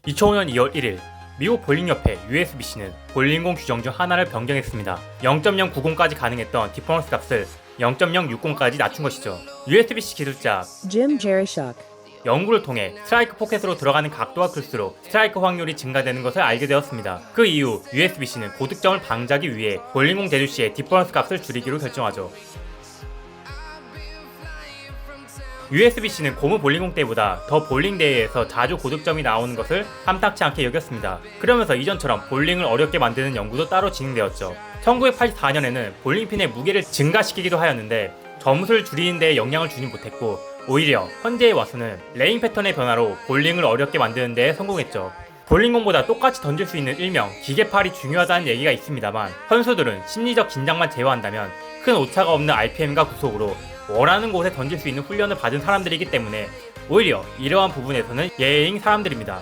2005년 2월 1일 미국 볼링협회 USBC는 볼링공 규정 중 하나를 변경했습니다. 0.090까지 가능했던 디퍼런스 값을 0.060까지 낮춘 것이죠. USBC 기술자 Jim Jarishuk. 연구를 통해 스트라이크 포켓으로 들어가는 각도가 클수록 스트라이크 확률이 증가되는 것을 알게 되었습니다. 그 이후 USBC는 고득점을 방지하기 위해 볼링공 제조 시의 디퍼런스 값을 줄이기로 결정하죠. USBC는 고무 볼링공 때보다 더 볼링 대회에서 자주 고득점이 나오는 것을 탐탁치 않게 여겼습니다. 그러면서 이전처럼 볼링을 어렵게 만드는 연구도 따로 진행되었죠. 1984년에는 볼링핀의 무게를 증가시키기도 하였는데 점수를 줄이는 데 영향을 주지 못했고 오히려 현재에 와서는 레인 패턴의 변화로 볼링을 어렵게 만드는 데 성공했죠. 볼링공보다 똑같이 던질 수 있는 일명 기계팔이 중요하다는 얘기가 있습니다만 선수들은 심리적 긴장만 제외한다면 큰 오차가 없는 RPM과 구속으로 원하는 곳에 던질 수 있는 훈련을 받은 사람들이기 때문에 오히려 이러한 부분에서는 예외인 사람들입니다.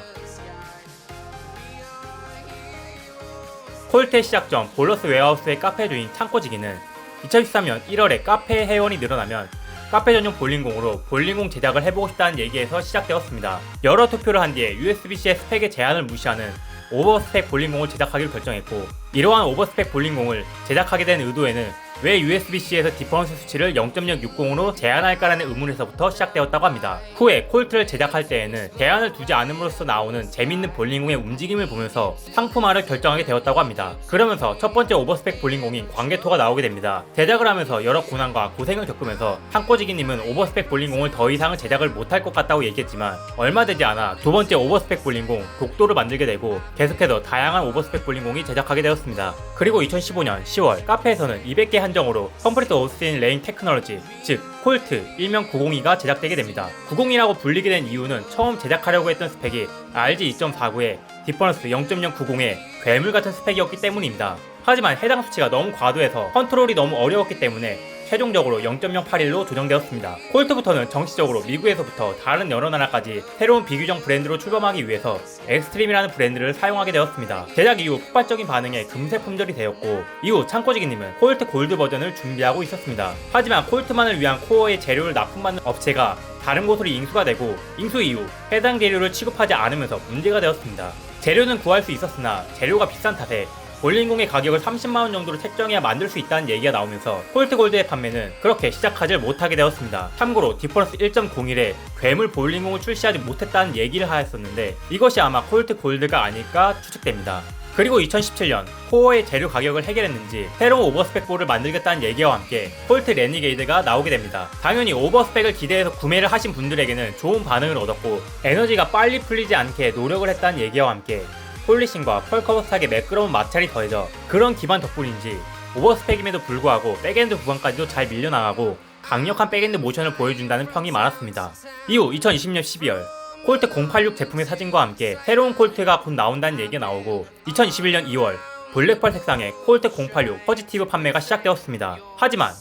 콜트의 시작점 볼러스 웨어하우스의 카페 주인 창고지기는 2013년 1월에 카페 회원이 늘어나면 카페 전용 볼링공으로 볼링공 제작을 해보고 싶다는 얘기에서 시작되었습니다. 여러 투표를 한 뒤에 USBC의 스펙의 제한을 무시하는 오버스펙 볼링공을 제작하기로 결정했고 이러한 오버스펙 볼링공을 제작하게 된 의도에는 왜 USBC에서 디퍼런스 수치를 0.060으로 제한할까라는 의문에서부터 시작되었다고 합니다. 후에 콜트를 제작할 때에는 제한을 두지 않음으로써 나오는 재밌는 볼링공의 움직임을 보면서 상품화를 결정하게 되었다고 합니다. 그러면서 첫 번째 오버스펙 볼링공인 광개토가 나오게 됩니다. 제작을 하면서 여러 고난과 고생을 겪으면서 창고지기님은 오버스펙 볼링공을 더 이상은 제작을 못할 것 같다고 얘기했지만 얼마 되지 않아 두 번째 오버스펙 볼링공 독도를 만들게 되고 계속해서 다양한 오버스펙 볼링공이 제작하게 되었습니다. 그리고 2015년 10월 카페에서는 200개 한정으로 컴플리트 오스틴 레인 테크놀로지 즉 콜트 일명 902가 제작되게 됩니다. 902라고 불리게 된 이유는 처음 제작하려고 했던 스펙이 RG2.49에 디퍼런스 0.090의 괴물 같은 스펙이었기 때문입니다. 하지만 해당 수치가 너무 과도해서 컨트롤이 너무 어려웠기 때문에 최종적으로 0.081로 조정되었습니다. 콜트부터는 정식적으로 미국에서부터 다른 여러 나라까지 새로운 비규정 브랜드로 출범하기 위해서 엑스트림이라는 브랜드를 사용하게 되었습니다. 제작 이후 폭발적인 반응에 금세 품절이 되었고 이후 창고지기님은 콜트 골드 버전을 준비하고 있었습니다. 하지만 콜트만을 위한 코어의 재료를 납품받는 업체가 다른 곳으로 인수가 되고 인수 이후 해당 재료를 취급하지 않으면서 문제가 되었습니다. 재료는 구할 수 있었으나 재료가 비싼 탓에 볼링공의 가격을 30만원 정도로 책정해야 만들 수 있다는 얘기가 나오면서 콜트 골드의 판매는 그렇게 시작하지 못하게 되었습니다. 참고로 디퍼런스 1.01에 괴물 볼링공을 출시하지 못했다는 얘기를 하였었는데 이것이 아마 콜트 골드가 아닐까 추측됩니다. 그리고 2017년 코어의 재료 가격을 해결했는지 새로운 오버스펙 볼을 만들겠다는 얘기와 함께 콜트 레니게이드가 나오게 됩니다. 당연히 오버스펙을 기대해서 구매를 하신 분들에게는 좋은 반응을 얻었고 에너지가 빨리 풀리지 않게 노력을 했다는 얘기와 함께 폴리싱과 펄커버 스탁의 매끄러운 마찰이 더해져 그런 기반 덕분인지 오버스펙임에도 불구하고 백엔드 구간까지도 잘 밀려나가고 강력한 백엔드 모션을 보여준다는 평이 많았습니다. 이후 2020년 12월 콜트 086 제품의 사진과 함께 새로운 콜트가 곧 나온다는 얘기가 나오고 2021년 2월 블랙펄 색상의 콜트 086 포지티브 판매가 시작되었습니다. 하지만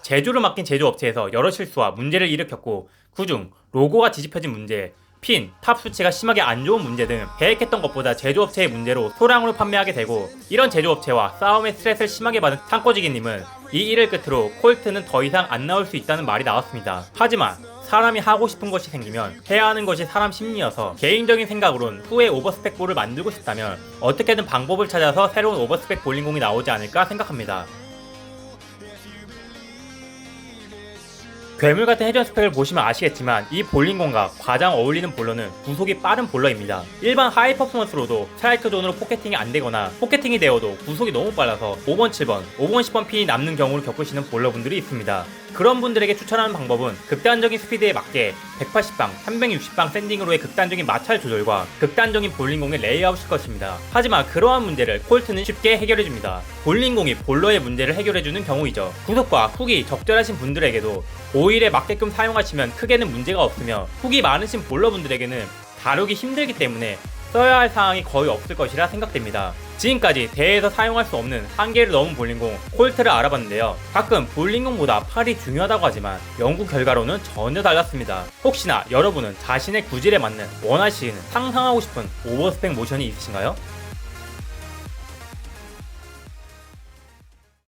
제조를 맡긴 제조업체에서 여러 실수와 문제를 일으켰고 그중 로고가 뒤집혀진 문제, 핀, 탑 수치가 심하게 안 좋은 문제 등 계획했던 것보다 제조업체의 문제로 소량으로 판매하게 되고 이런 제조업체와 싸움의 스트레스를 심하게 받은 창고지기님은 이 일을 끝으로 콜트는 더 이상 안 나올 수 있다는 말이 나왔습니다. 하지만 사람이 하고 싶은 것이 생기면 해야 하는 것이 사람 심리여서 개인적인 생각으론 후에 오버스펙 볼을 만들고 싶다면 어떻게든 방법을 찾아서 새로운 오버스펙 볼링공이 나오지 않을까 생각합니다. 괴물 같은 회전 스펙을 보시면 아시겠지만 이 볼링공과 가장 어울리는 볼러는 구속이 빠른 볼러입니다. 일반 하이 퍼포먼스로도 스트라이크 존으로 포켓팅이 안 되거나 포켓팅이 되어도 구속이 너무 빨라서 5번, 7번, 5번, 10번 핀이 남는 경우를 겪으시는 볼러분들이 있습니다. 그런 분들에게 추천하는 방법은 극단적인 스피드에 맞게 180방, 360방 샌딩으로의 극단적인 마찰 조절과 극단적인 볼링공의 레이아웃일 것입니다. 하지만 그러한 문제를 콜트는 쉽게 해결해줍니다. 볼링공이 볼러의 문제를 해결해주는 경우이죠. 구속과 훅이 적절하신 분들에게도 오일에 맞게끔 사용하시면 크게는 문제가 없으며 훅이 많으신 볼러분들에게는 다루기 힘들기 때문에 써야 할 사항이 거의 없을 것이라 생각됩니다. 지금까지 대회에서 사용할 수 없는 한계를 넘은 볼링공 콜트를 알아봤는데요. 가끔 볼링공보다 팔이 중요하다고 하지만 연구 결과로는 전혀 달랐습니다. 혹시나 여러분은 자신의 구질에 맞는 원하시는 상상하고 싶은 오버스펙 모션이 있으신가요?